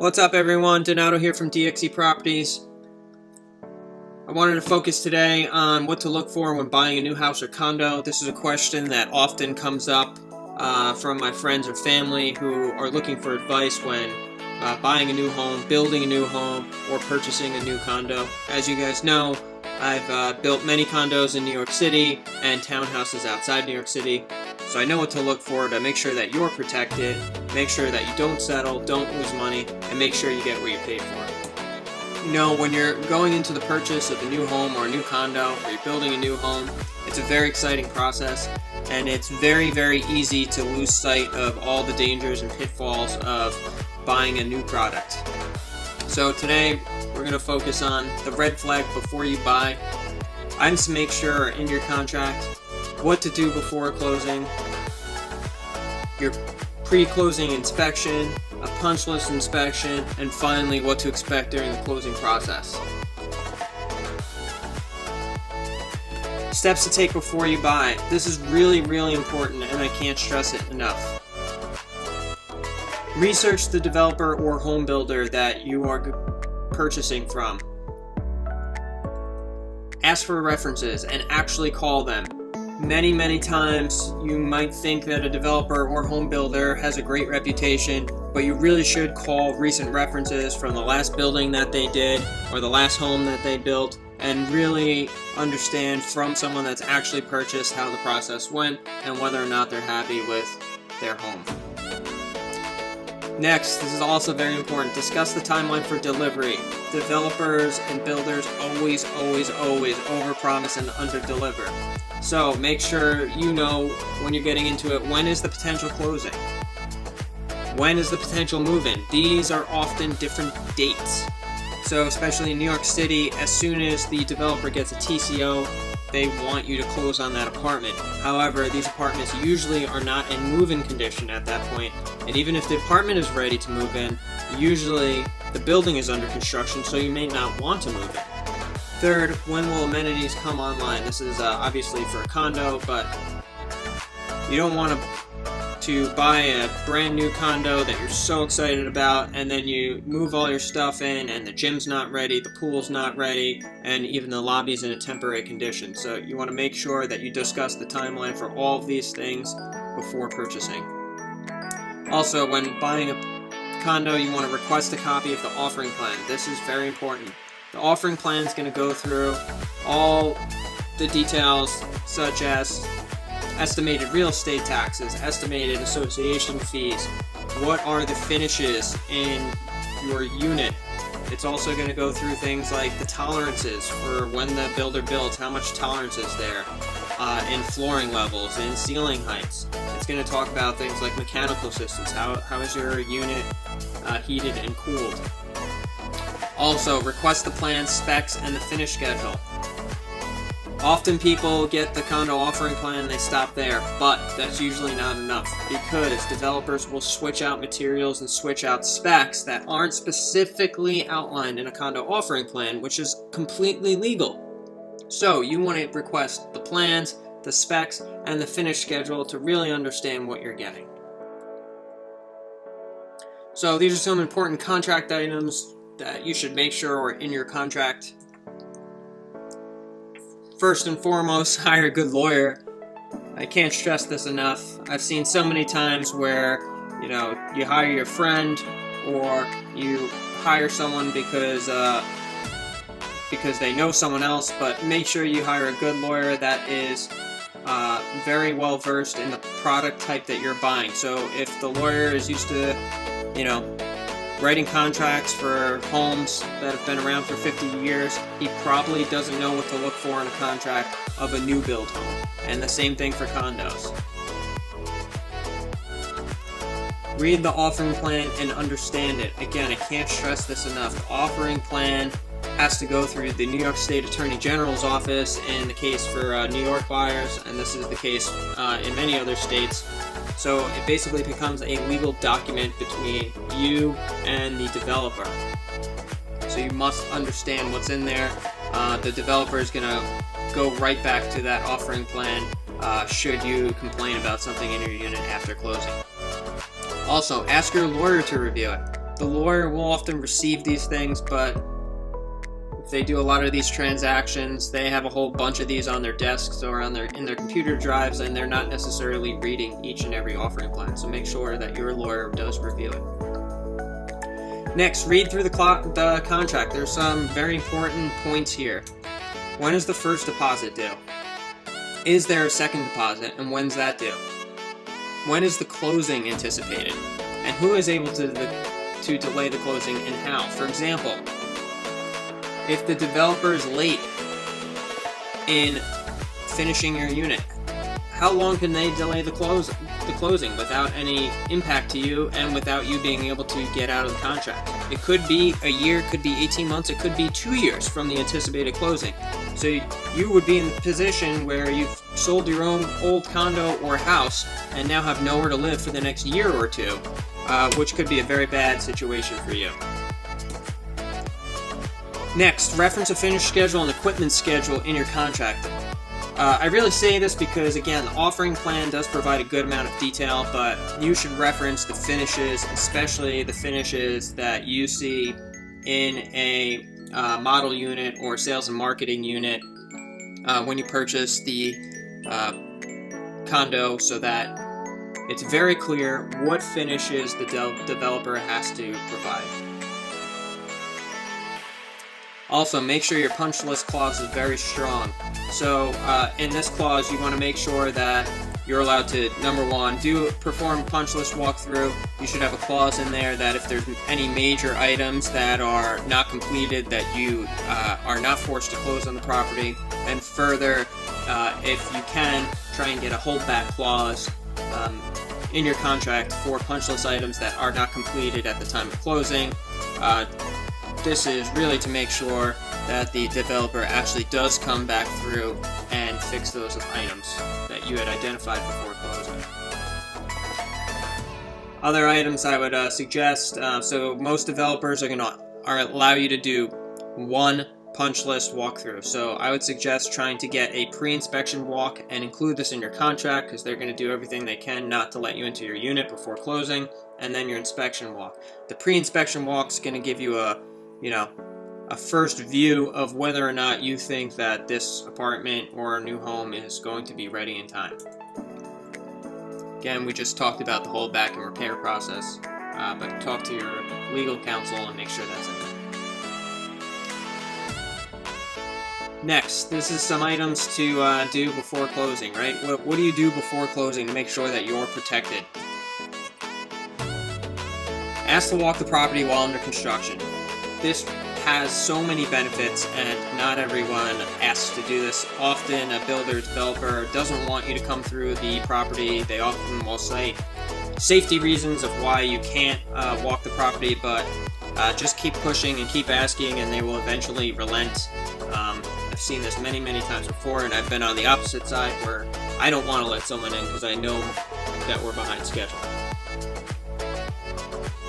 What's up everyone, Donato here from DXE Properties. I wanted to focus today on what to look for when buying a new house or condo. This is a question that often comes up from my friends or family who are looking for advice when buying a new home, building a new home, or purchasing a new condo. As you guys know, I've built many condos in New York City and townhouses outside New York City, so I know what to look for to make sure that you're protected, make sure that you don't settle, don't lose money, and make sure you get what you paid for. You know, when you're going into the purchase of a new home or a new condo, or you're building a new home, it's a very exciting process, and it's very, very easy to lose sight of all the dangers and pitfalls of buying a new product. So today, we're going to focus on the red flag before you buy, items to make sure are in your contract, what to do before closing, your pre-closing inspection, a punch list inspection, and finally what to expect during the closing process. Steps to take before you buy. This is really, really important, and I can't stress it enough. Research the developer or home builder that you are purchasing from. Ask for references and actually call them. Many times you might think that a developer or home builder has a great reputation, but you really should call recent references from the last building that they did or the last home that they built and really understand from someone that's actually purchased how the process went and whether or not they're happy with their home. Next, this is also very important, discuss the timeline for delivery. Developers and builders always overpromise and underdeliver. So make sure you know when you're getting into it, when is the potential closing? When is the potential move-in? These are often different dates. So especially in New York City, as soon as the developer gets a TCO, they want you to close on that apartment. However, these apartments usually are not in move-in condition at that point. And even if the apartment is ready to move in, usually the building is under construction, so you may not want to move in. Third, when will amenities come online? This is obviously for a condo, but you don't want to buy a brand new condo that you're so excited about, and then you move all your stuff in and the gym's not ready, the pool's not ready, and even the lobby's in a temporary condition. So you want to make sure that you discuss the timeline for all of these things before purchasing. Also, when buying a condo, you want to request a copy of the offering plan. This is very important. The offering plan is going to go through all the details such as estimated real estate taxes, estimated association fees, what are the finishes in your unit. It's also going to go through things like the tolerances for when the builder builds, how much tolerance is there in flooring levels, in ceiling heights. It's going to talk about things like mechanical systems, how is your unit heated and cooled. Also, request the plan, specs, and the finish schedule. Often people get the condo offering plan and they stop there, but that's usually not enough because developers will switch out materials and switch out specs that aren't specifically outlined in a condo offering plan, which is completely legal. So you want to request the plans, the specs, and the finish schedule to really understand what you're getting. So these are some important contract items that you should make sure are in your contract. First and foremost, hire a good lawyer. I can't stress this enough. I've seen so many times where, you hire your friend or you hire someone because they know someone else, but make sure you hire a good lawyer that is very well versed in the product type that you're buying. So if the lawyer is used to, writing contracts for homes that have been around for 50 years, he probably doesn't know what to look for in a contract of a new build home. And the same thing for condos. Read the offering plan and understand it. Again, I can't stress this enough. The offering plan has to go through the New York State Attorney General's office in the case for New York buyers, and this is the case in many other states. So it basically becomes a legal document between you and the developer. So you must understand what's in there. The developer is going to go right back to that offering plan should you complain about something in your unit after closing. Also, ask your lawyer to review it. The lawyer will often receive these things, but if they do a lot of these transactions, they have a whole bunch of these on their desks or in their computer drives, and they're not necessarily reading each and every offering plan. So make sure that your lawyer does review it. Next, read through the contract. There's some very important points here. When is the first deposit due? Is there a second deposit, and when's that due? When is the closing anticipated? And who is able to delay the closing and how? For example, if the developer is late in finishing your unit, how long can they delay the closing without any impact to you and without you being able to get out of the contract? It could be a year, it could be 18 months, it could be 2 years from the anticipated closing. So you would be in the position where you've sold your own old condo or house and now have nowhere to live for the next year or two, which could be a very bad situation for you. Next, reference a finish schedule and equipment schedule in your contract. I really say this because, again, the offering plan does provide a good amount of detail, but you should reference the finishes, especially the finishes that you see in a model unit or sales and marketing unit when you purchase the condo, so that it's very clear what finishes the developer has to provide. Also, make sure your punch list clause is very strong. So in this clause, you want to make sure that you're allowed to, number one, perform a punch list walkthrough. You should have a clause in there that if there's any major items that are not completed, that you are not forced to close on the property. And further, if you can, try and get a holdback clause in your contract for punch list items that are not completed at the time of closing. This is really to make sure that the developer actually does come back through and fix those items that you had identified before closing. Other items I would suggest, so most developers are allow you to do one punch list walkthrough. So I would suggest trying to get a pre-inspection walk and include this in your contract, because they're going to do everything they can not to let you into your unit before closing, and then your inspection walk. The pre-inspection walk is going to give you a first view of whether or not you think that this apartment or new home is going to be ready in time. Again, we just talked about the holdback and repair process, but talk to your legal counsel and make sure that's in there. Next, this is some items to do before closing, right? What do you do before closing to make sure that you're protected? Ask to walk the property while under construction. This has so many benefits, and not everyone asks to do this. Often a builder developer doesn't want you to come through the property. They often will cite safety reasons of why you can't walk the property, but just keep pushing and keep asking, and they will eventually relent. I've seen this many times before, and I've been on the opposite side where I don't want to let someone in because I know that we're behind schedule.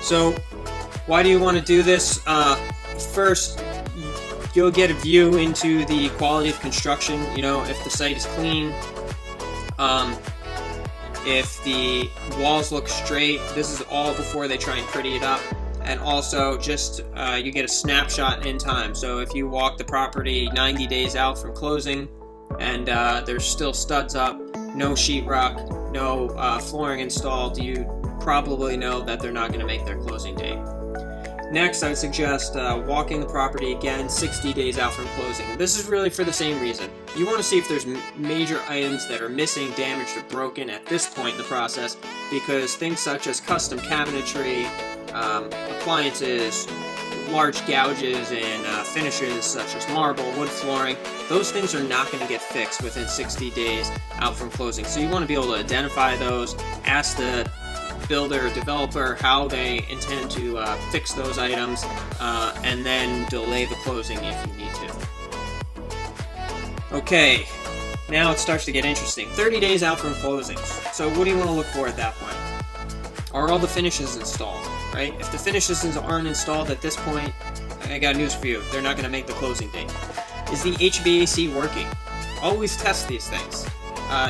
So why do you want to do this? First, you'll get a view into the quality of construction. If the site is clean, if the walls look straight. This is all before they try and pretty it up. And also, just you get a snapshot in time. So if you walk the property 90 days out from closing, and there's still studs up, no sheetrock, no flooring installed, you probably know that they're not going to make their closing date. Next, I would suggest walking the property again 60 days out from closing. This is really for the same reason. You want to see if there's major items that are missing, damaged, or broken at this point in the process, because things such as custom cabinetry, appliances, large gouges, and finishes such as marble, wood flooring, those things are not going to get fixed within 60 days out from closing. So you want to be able to identify those, ask the builder or developer how they intend to fix those items, and then delay the closing if you need to. Okay, now it starts to get interesting. 30 days out from closing. So what do you want to look for at that point? Are all the finishes installed, right? If the finishes aren't installed at this point, I got news for you. They're not going to make the closing date. Is the HVAC working? Always test these things.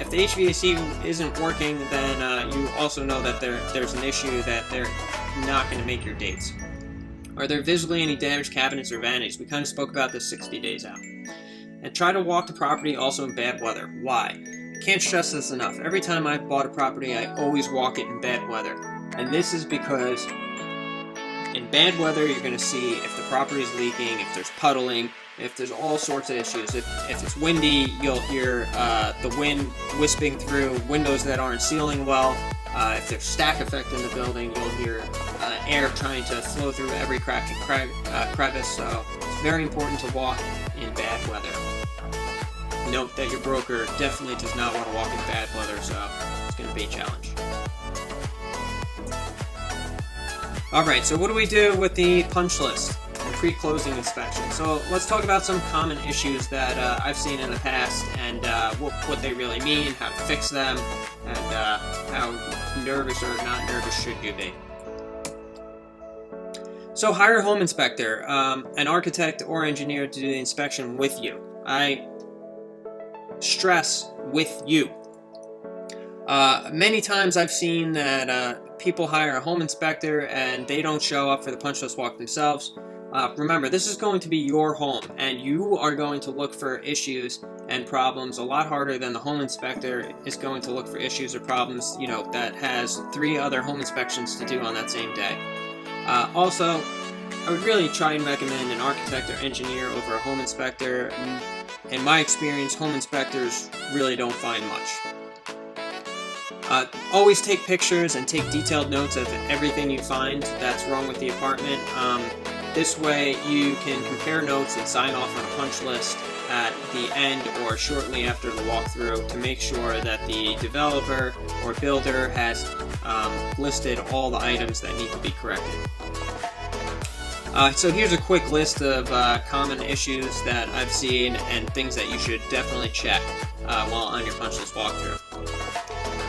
If the HVAC isn't working, then you also know that there's an issue, that there not going to make your dates. Are there visually any damaged cabinets or vanities? We kind of spoke about this 60 days out. And try to walk the property also in bad weather. Why? I can't stress this enough. Every time I've bought a property, I always walk it in bad weather. And this is because in bad weather, you're going to see if the property is leaking, if there's puddling, if there's all sorts of issues. If it's windy, you'll hear the wind wisping through windows that aren't sealing well. If there's stack effect in the building, you'll hear air trying to flow through every crack and crevice. So it's very important to walk in bad weather. Note that your broker definitely does not want to walk in bad weather, so it's going to be a challenge. Alright, so what do we do with the punch list and pre-closing inspection? So let's talk about some common issues that I've seen in the past and what they really mean, how to fix them, and how nervous or not nervous should you be. So hire a home inspector, an architect or engineer to do the inspection with you. I stress with you. Many times I've seen that people hire a home inspector and they don't show up for the punch list walk themselves. Remember, this is going to be your home, and you are going to look for issues and problems a lot harder than the home inspector is going to look for issues or problems, that has 3 other home inspections to do on that same day. Also, I would really try and recommend an architect or engineer over a home inspector. In my experience, home inspectors really don't find much. Always take pictures and take detailed notes of everything you find that's wrong with the apartment. This way you can compare notes and sign off on a punch list at the end or shortly after the walkthrough to make sure that the developer or builder has listed all the items that need to be corrected. So here's a quick list of common issues that I've seen and things that you should definitely check while on your punch list walkthrough.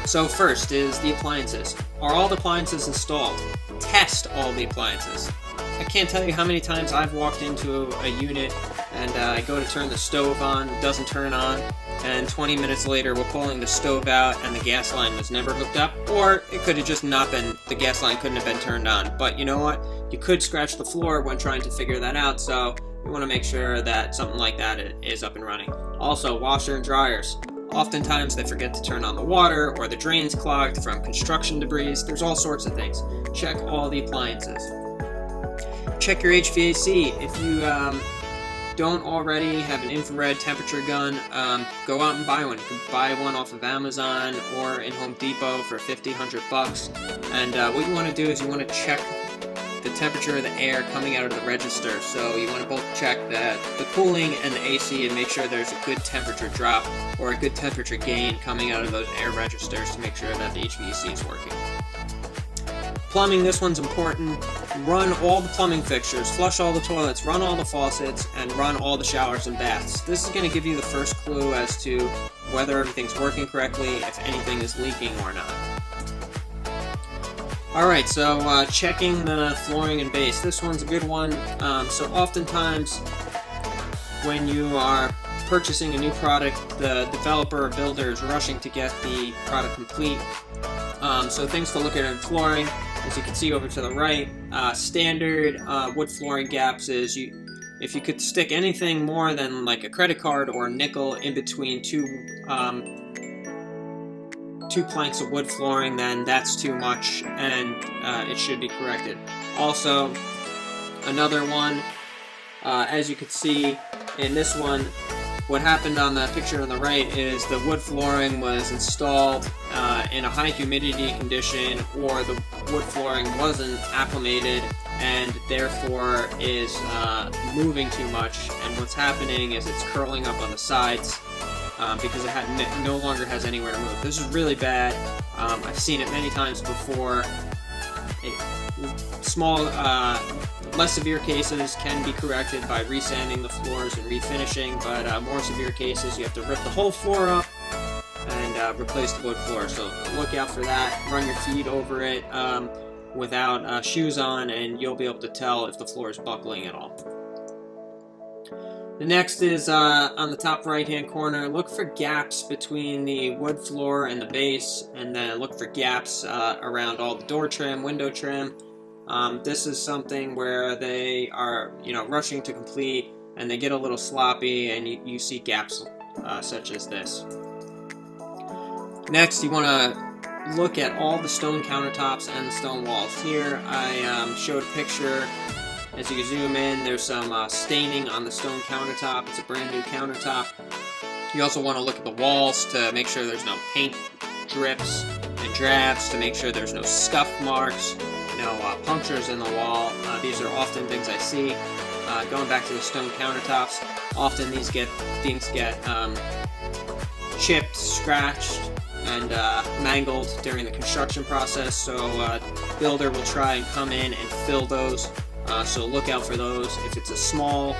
So first is the appliances. Are all the appliances installed? Test all the appliances. I can't tell you how many times I've walked into a unit and I go to turn the stove on, it doesn't turn on, and 20 minutes later we're pulling the stove out and the gas line was never hooked up, or it could have just not been, the gas line couldn't have been turned on. But you know what? You could scratch the floor when trying to figure that out, so you want to make sure that something like that is up and running. Also, washer and dryers. Oftentimes they forget to turn on the water, or the drain's clogged from construction debris. There's all sorts of things. Check all the appliances. Check your HVAC. If you don't already have an infrared temperature gun, go out and buy one. You can buy one off of Amazon or in Home Depot for $50-100. And what you want to do is you want to check the temperature of the air coming out of the register. So you want to both check the cooling and the AC and make sure there's a good temperature drop or a good temperature gain coming out of those air registers to make sure that the HVAC is working. Plumbing, this one's important. Run all the plumbing fixtures, flush all the toilets, run all the faucets, and run all the showers and baths. This is going to give you the first clue as to whether everything's working correctly, if anything is leaking or not. Alright, so checking the flooring and base. This one's a good one. So oftentimes when you are purchasing a new product, the developer or builder is rushing to get the product complete. So things to look at in flooring, as you can see over to the right, standard wood flooring gaps is if you could stick anything more than like a credit card or a nickel in between two planks of wood flooring, then that's too much and it should be corrected. Also, another one, as you can see in this one, what happened on the picture on the right is the wood flooring was installed in a high humidity condition, or the wood flooring wasn't acclimated and therefore is moving too much, and what's happening is it's curling up on the sides because it no longer has anywhere to move. This is really bad. I've seen it many times before. Small, less severe cases can be corrected by resanding the floors and refinishing, but more severe cases you have to rip the whole floor up and replace the wood floor. So look out for that. Run your feet over it without shoes on, and you'll be able to tell if the floor is buckling at all. The next is on the top right hand corner. Look for gaps between the wood floor and the base, and then look for gaps around all the door trim, window trim. This is something where they are, rushing to complete, and they get a little sloppy, and you see gaps such as this. Next, you want to look at all the stone countertops and the stone walls. Here, I showed a picture. As you zoom in, there's some staining on the stone countertop. It's a brand new countertop. You also want to look at the walls to make sure there's no paint drips and drabs, to make sure there's no scuff marks, no punctures in the wall. These are often things I see. Going back to the stone countertops, often things get chipped, scratched, and mangled during the construction process, so builder will try and come in and fill those, so look out for those. If it's a small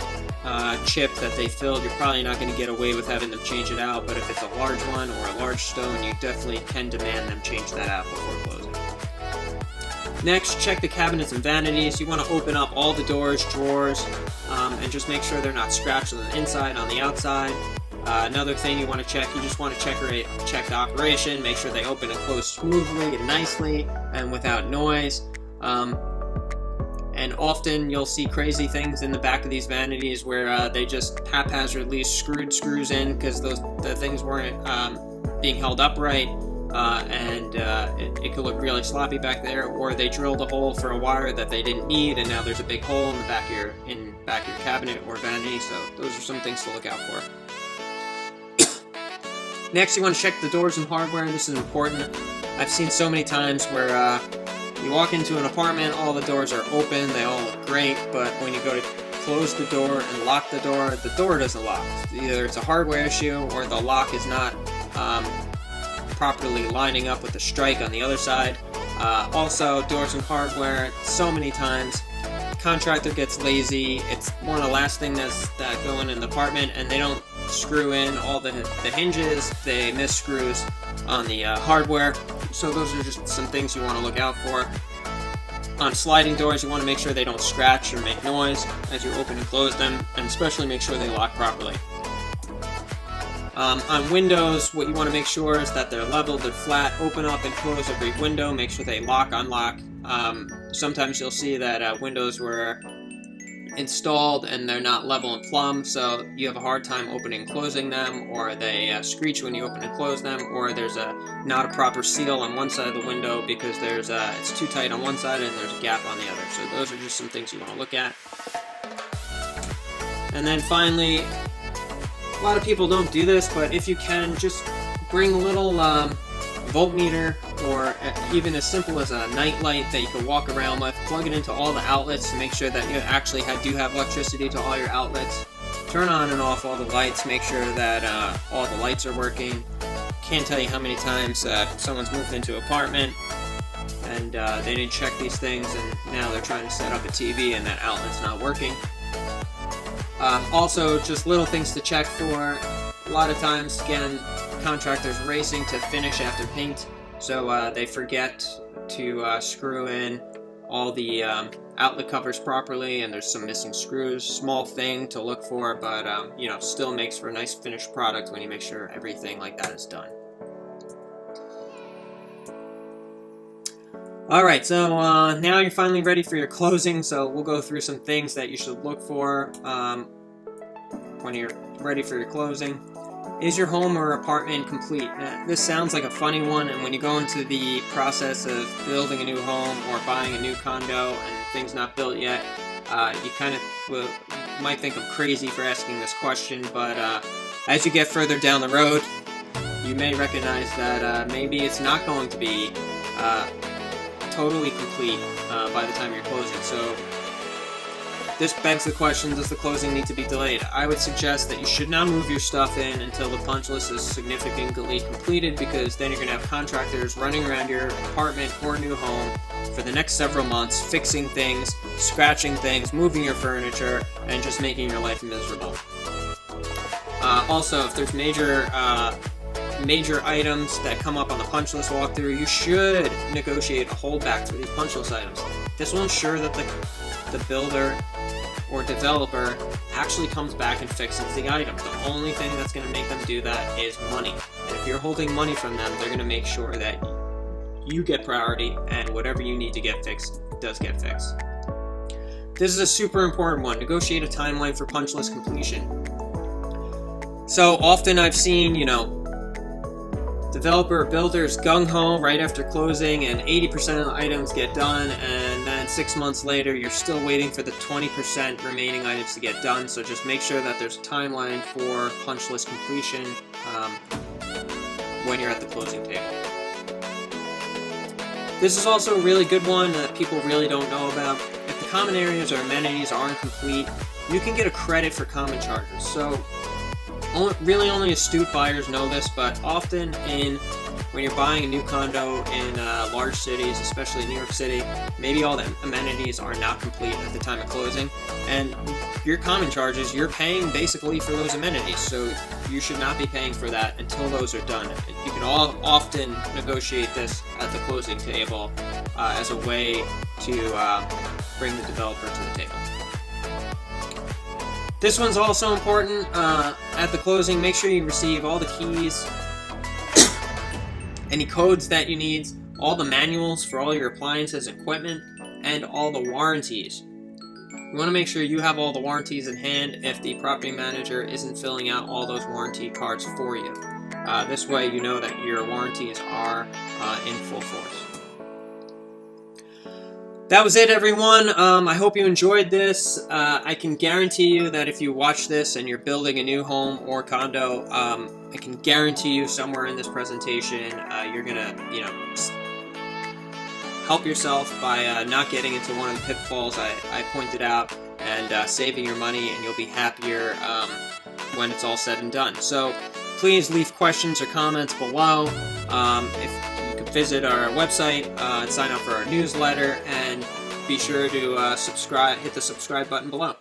chip that they filled, you're probably not going to get away with having them change it out, but if it's a large one or a large stone, you definitely can demand them change that out before closing. Next, check the cabinets and vanities. You want to open up all the doors, drawers, and just make sure they're not scratched on the inside, on the outside. Another thing you want to check, you just want to check the operation, make sure they open and close smoothly and nicely and without noise. And often you'll see crazy things in the back of these vanities where they just haphazardly screwed screws in because the things weren't being held upright, and it could look really sloppy back there, or they drilled a hole for a wire that they didn't need, and now there's a big hole in the back of your cabinet or vanity. So those are some things to look out for. Next, you want to check the doors and hardware. This is important. I've seen so many times where you walk into an apartment, all the doors are open, they all look great, but when you go to close the door and lock the door doesn't lock. Either it's a hardware issue or the lock is not properly lining up with the strike on the other side. Also, doors and hardware, so many times, contractor gets lazy. It's one of the last things that go in an apartment, and they don't screw in all the hinges. They miss screws on the hardware. So those are just some things you want to look out for. On sliding doors, you want to make sure they don't scratch or make noise as you open and close them, and especially make sure they lock properly. On windows, what you want to make sure is that they're level, they're flat. Open up and close every window. Make sure they lock, unlock. Sometimes you'll see that windows were installed and they're not level and plumb, so you have a hard time opening and closing them, or they screech when you open and close them, or there's not a proper seal on one side of the window because it's too tight on one side and there's a gap on the other. So those are just some things you want to look at. And then finally, a lot of people don't do this, but if you can, just bring a little voltmeter, or even as simple as a night light that you can walk around with. Plug it into all the outlets to make sure that you actually do have electricity to all your outlets. Turn on and off all the lights, make sure that all the lights are working. Can't tell you how many times someone's moved into an apartment and they didn't check these things, and now they're trying to set up a TV and that outlet's not working. Also, just little things to check for. A lot of times, again, contractors racing to finish after paint, so they forget to screw in all the outlet covers properly, and there's some missing screws. Small thing to look for, but still makes for a nice finished product when you make sure everything like that is done. Alright, so now you're finally ready for your closing, so we'll go through some things that you should look for when you're ready for your closing. Is your home or apartment complete? This sounds like a funny one, and when you go into the process of building a new home or buying a new condo and things not built yet, you kind of might think I'm crazy for asking this question, but as you get further down the road, you may recognize that maybe it's not going to be totally complete by the time you're closing. So this begs the question, does the closing need to be delayed? I would suggest that you should not move your stuff in until the punch list is significantly completed, because then you're going to have contractors running around your apartment or new home for the next several months, fixing things, scratching things, moving your furniture, and just making your life miserable. Also, if there's major items that come up on the punch list walkthrough, you should negotiate a holdback for these punch list items. This will ensure that the builder or developer actually comes back and fixes the item. The only thing that's going to make them do that is money. And if you're holding money from them, they're going to make sure that you get priority, and whatever you need to get fixed does get fixed. This is a super important one. Negotiate a timeline for punch list completion. So often I've seen, developer or builders gung-ho right after closing and 80% of the items get done, and then 6 months later you're still waiting for the 20% remaining items to get done. So just make sure that there's a timeline for punch list completion when you're at the closing table. This is also a really good one that people really don't know about. If the common areas or amenities aren't complete, you can get a credit for common charges. So only astute buyers know this, but often when you're buying a new condo in large cities, especially New York City, maybe all the amenities are not complete at the time of closing, and your common charges, you're paying basically for those amenities, so you should not be paying for that until those are done. You can often negotiate this at the closing table as a way to bring the developer to the table. This one's also important. At the closing, make sure you receive all the keys, any codes that you need, all the manuals for all your appliances and equipment, and all the warranties. You want to make sure you have all the warranties in hand if the property manager isn't filling out all those warranty cards for you. This way you know that your warranties are in full force. That was it, everyone. I hope you enjoyed this. I can guarantee you that if you watch this and you're building a new home or condo, I can guarantee you somewhere in this presentation you're gonna, help yourself by not getting into one of the pitfalls I pointed out, and saving your money, and you'll be happier when it's all said and done. So please leave questions or comments below. If you could visit our website and sign up for our newsletter, and be sure to hit the subscribe button below.